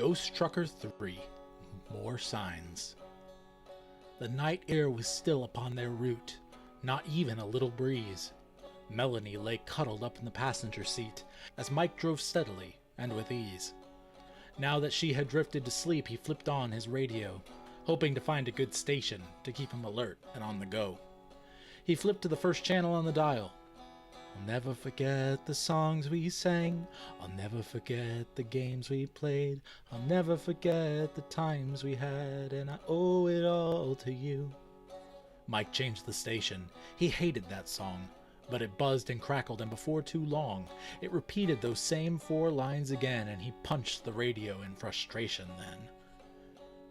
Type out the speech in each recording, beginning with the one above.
Ghost Trucker 3 More Signs. The night air was still upon their route, not even a little breeze. Melanie lay cuddled up in the passenger seat as Mike drove steadily and with ease. Now that she had drifted to sleep, he flipped on his radio, hoping to find a good station to keep him alert and on the go. He flipped to the first channel on the dial. I'll never forget the songs we sang. I'll never forget the games we played. I'll never forget the times we had, and I owe it all to you. Mike changed the station. He hated that song, but it buzzed and crackled, and before too long, it repeated those same 4 lines again, and he punched the radio in frustration then.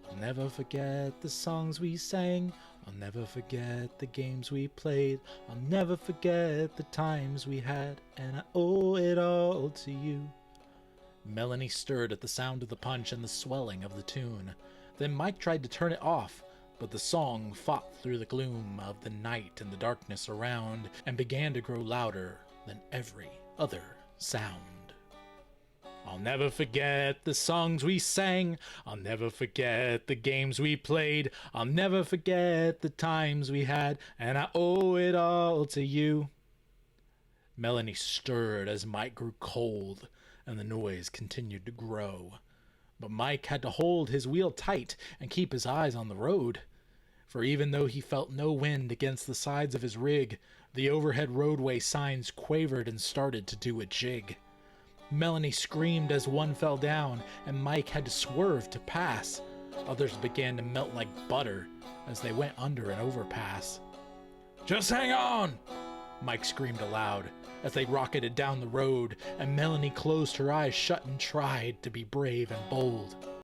I'll never forget the songs we sang. I'll never forget the games we played. I'll never forget the times we had, and I owe it all to you. Melanie stirred at the sound of the punch and the swelling of the tune. Then Mike tried to turn it off, but the song fought through the gloom of the night and the darkness around, and began to grow louder than every other sound. I'll never forget the songs we sang. I'll never forget the games we played. I'll never forget the times we had, and I owe it all to you. Melanie stirred as Mike grew cold, and the noise continued to grow. But Mike had to hold his wheel tight and keep his eyes on the road. For even though he felt no wind against the sides of his rig, the overhead roadway signs quavered and started to do a jig. Melanie screamed as one fell down, and Mike had to swerve to pass. Others began to melt like butter as they went under an overpass. "Just hang on!" Mike screamed aloud as they rocketed down the road, and Melanie closed her eyes shut and tried to be brave and bold.